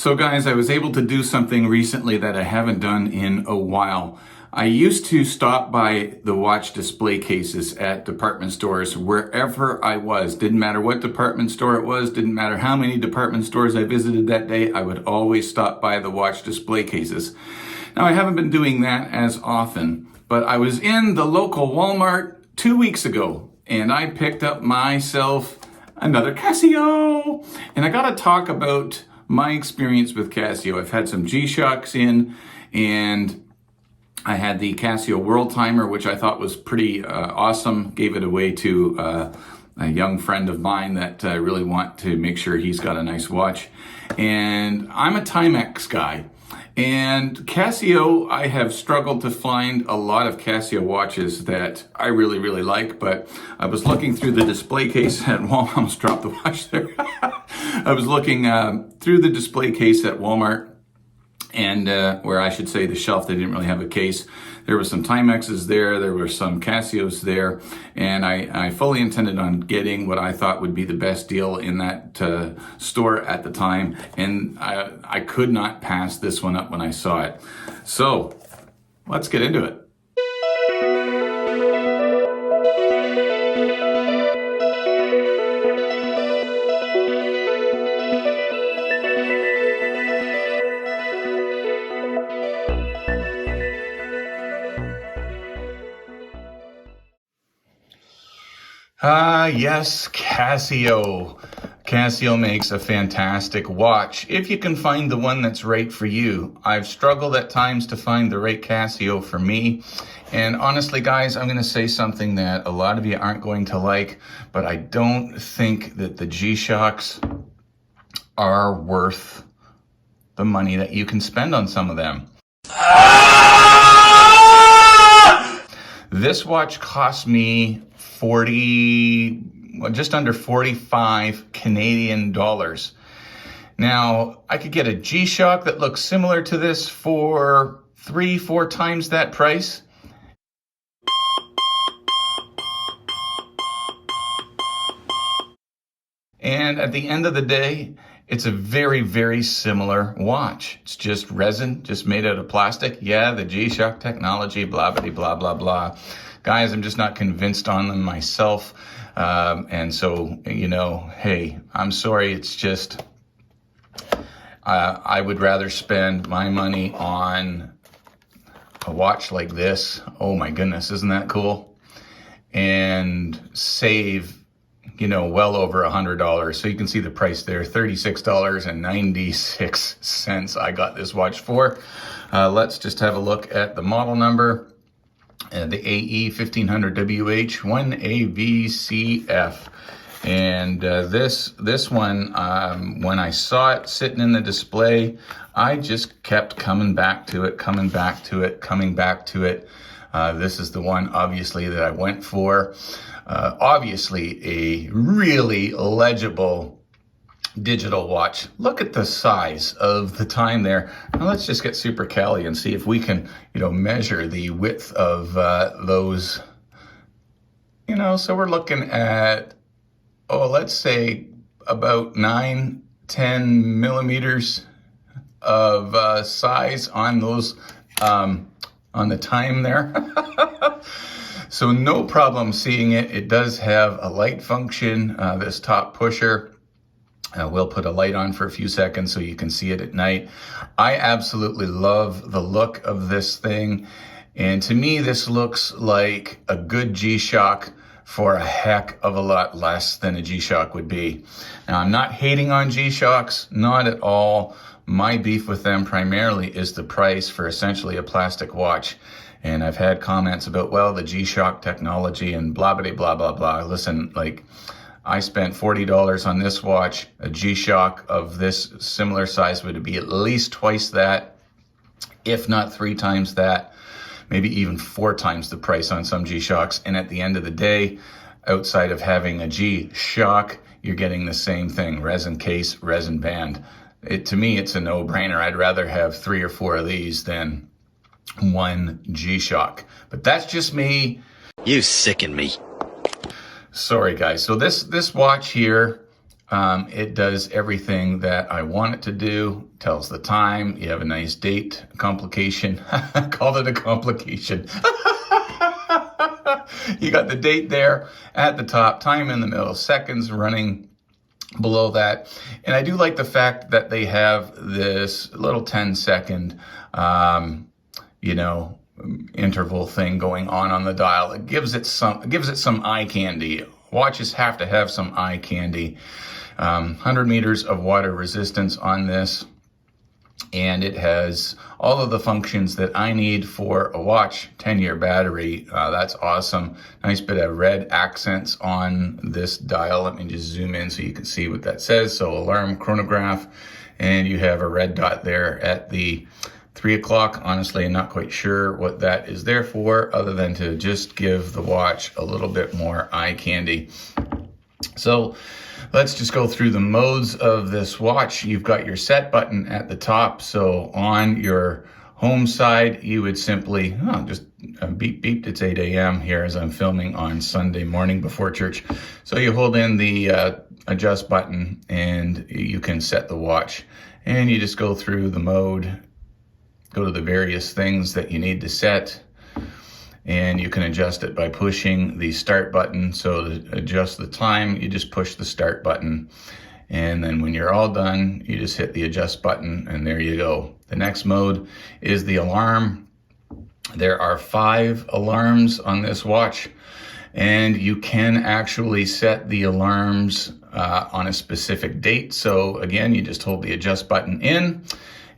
So guys, I was able to do something recently that I haven't done in a while. I used to stop by the watch display cases at department stores wherever I was. Didn't matter what department store it was, didn't matter how many department stores I visited that day, I would always stop by the watch display cases. Now I haven't been doing that as often, but I was in the local Walmart 2 weeks ago and I picked up myself another Casio. And I gotta talk about my experience with Casio. I've had some G-Shocks in, and I had the Casio World Timer, which I thought was pretty awesome. Gave it away to a young friend of mine that I really want to make sure he's got a nice watch. And I'm a Timex guy. And Casio, I have struggled to find a lot of Casio watches that I really, really like, but I was looking through the display case at Walmart. I almost dropped the watch there. I was looking through the display case at Walmart, and where I should say the shelf, they didn't really have a case. There were some Timexes there were some Casios there, and I fully intended on getting what I thought would be the best deal in that store at the time, and I could not pass this one up when I saw it. So let's get into it. Yes, Casio. Casio makes a fantastic watch, if you can find the one that's right for you. I've struggled at times to find the right Casio for me. And honestly, guys, I'm going to say something that a lot of you aren't going to like, but I don't think that the G-Shocks are worth the money that you can spend on some of them. This watch cost me just under 45 Canadian dollars. Now, I could get a G-Shock that looks similar to this for 3-4 times that price. And at the end of the day, it's a very, very similar watch. It's just resin, just made out of plastic. Yeah, the G-Shock technology, blah, blah, blah, blah, blah. Guys, I'm just not convinced on them myself. And so, hey, I'm sorry. It's just, I would rather spend my money on a watch like this. Oh my goodness, isn't that cool? And save, well over $100. So you can see the price there, $36.96 I got this watch for. Let's just have a look at the model number. The AE 1500WH 1AVCF. And this one, when I saw it sitting in the display, I just kept coming back to it. This is the one, obviously, that I went for. Obviously, a really legible digital watch. Look at the size of the time there. Now let's just get Super Cali and see if we can, measure the width of those. So we're looking at, let's say about 9-10 millimeters of size on those, on the time there. So no problem seeing it. It does have a light function, this top pusher. We'll put a light on for a few seconds so you can see it at night. I absolutely love the look of this thing. And to me, this looks like a good G-Shock for a heck of a lot less than a G-Shock would be. Now, I'm not hating on G-Shocks, not at all. My beef with them primarily is the price for essentially a plastic watch. And I've had comments about, well, the G-Shock technology and blah, blah, blah, blah, blah. Listen, I spent $40 on this watch. A G-Shock of this similar size would be at least twice that, if not 3 times that, maybe even 4 times the price on some G-Shocks. And at the end of the day, outside of having a G-Shock, you're getting the same thing, resin case, resin band. To me, it's a no-brainer. I'd rather have 3 or 4 of these than one G-Shock. But that's just me. You sicken me. Sorry, guys. So this watch here, It does everything that I want it to do. Tells the time. You have a nice date. Complication. Called it a complication. You got the date there at the top, time in the middle, seconds running below that. And I do like the fact that they have this little 10-second, interval thing going on the dial. It gives it some eye candy. Watches have to have some eye candy. 100 meters of water resistance on this, and it has all of the functions that I need for a watch. 10-year battery. That's awesome. Nice bit of red accents on this dial. Let me just zoom in so you can see what that says. So alarm, chronograph, and you have a red dot there at the 3 o'clock. Honestly, I'm not quite sure what that is there for, other than to just give the watch a little bit more eye candy. So let's just go through the modes of this watch. You've got your set button at the top. So on your home side, you would simply just beep, beep. It's 8 a.m. here as I'm filming on Sunday morning before church. So you hold in the adjust button and you can set the watch. And you just go through the mode, go to the various things that you need to set. And you can adjust it by pushing the start button. So to adjust the time, you just push the start button. And then when you're all done, you just hit the adjust button and there you go. The next mode is the alarm. There are 5 alarms on this watch, and you can actually set the alarms on a specific date. So again, you just hold the adjust button in,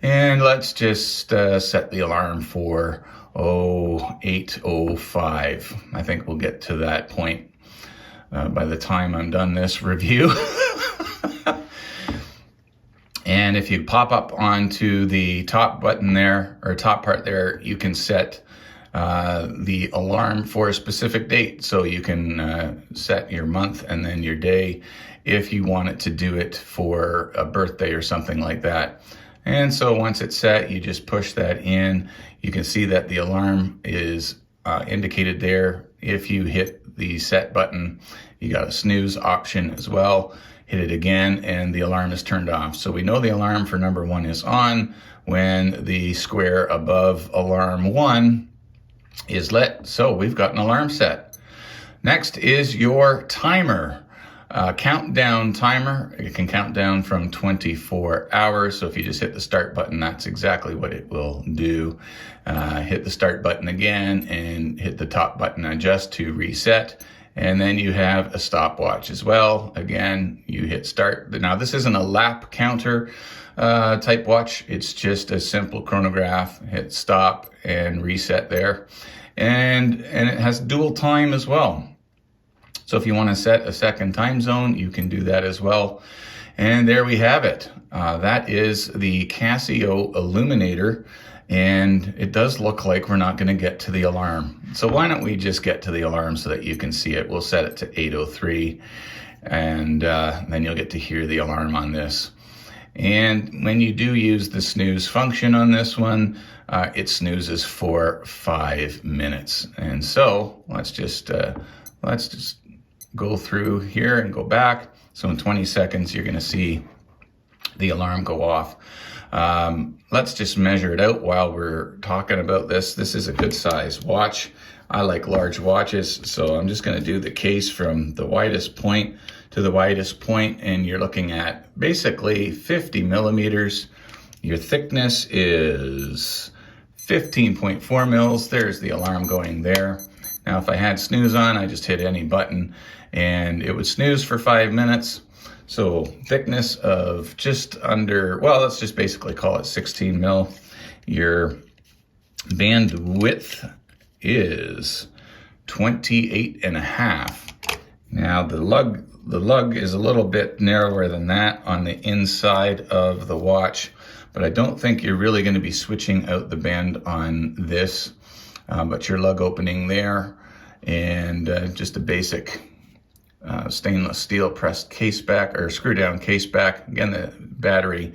and let's just set the alarm for 8:05. I think we'll get to that point by the time I'm done this review. And if you pop up onto the top button there, or top part there, you can set the alarm for a specific date. So you can set your month and then your day if you want it to do it for a birthday or something like that. And so once it's set, you just push that in. You can see that the alarm is indicated there. If you hit the set button, you got a snooze option as well. Hit it again and the alarm is turned off. So we know the alarm for number 1 is on when the square above alarm 1 is lit. So we've got an alarm set. Next is your timer. Countdown timer. It can count down from 24 hours. So if you just hit the start button, that's exactly what it will do. Hit the start button again and hit the top button adjust to reset. And then you have a stopwatch as well. Again, you hit start. Now this isn't a lap counter type watch. It's just a simple chronograph. Hit stop and reset there. And it has dual time as well. So if you want to set a second time zone, you can do that as well. And there we have it. That is the Casio Illuminator. And it does look like we're not going to get to the alarm. So why don't we just get to the alarm so that you can see it. We'll set it to 8:03. And then you'll get to hear the alarm on this. And when you do use the snooze function on this one, it snoozes for 5 minutes. And so let's just go through here and go back. So in 20 seconds, you're going to see the alarm go off. Let's just measure it out while we're talking about this. This is a good size watch. I like large watches, so I'm just going to do the case from the widest point to the widest point, and you're looking at basically 50 millimeters. Your thickness is 15.4 mils. There's the alarm going there. Now, if I had snooze on, I just hit any button and it would snooze for 5 minutes. So thickness of just under, well, let's just basically call it 16 mil. Your bandwidth is 28.5. Now the lug is a little bit narrower than that on the inside of the watch, but I don't think you're really going to be switching out the band on this. But your lug opening there, and just a basic stainless steel pressed case back or screw down case back. Again, the battery,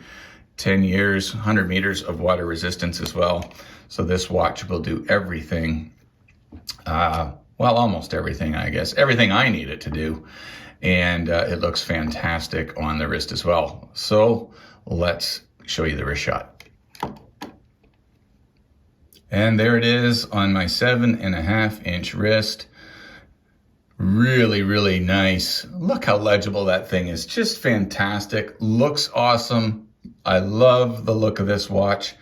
10 years, 100 meters of water resistance as well. So this watch will do everything, well, almost everything, I guess, everything I need it to do. and it looks fantastic on the wrist as well. So let's show you the wrist shot. And there it is on my 7.5-inch wrist. Really, really nice. Look how legible that thing is. Just fantastic. Looks awesome. I love the look of this watch.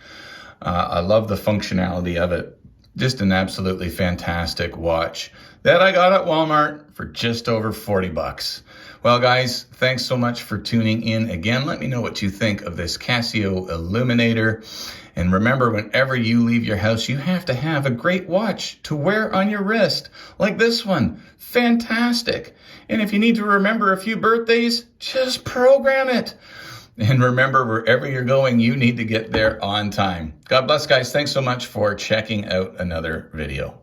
I love the functionality of it. Just an absolutely fantastic watch that I got at Walmart for just over 40 bucks. Well, guys, thanks so much for tuning in again. Let me know what you think of this Casio Illuminator. And remember, whenever you leave your house, you have to have a great watch to wear on your wrist, like this one. Fantastic. And if you need to remember a few birthdays, just program it. And remember, wherever you're going, you need to get there on time. God bless, guys. Thanks so much for checking out another video.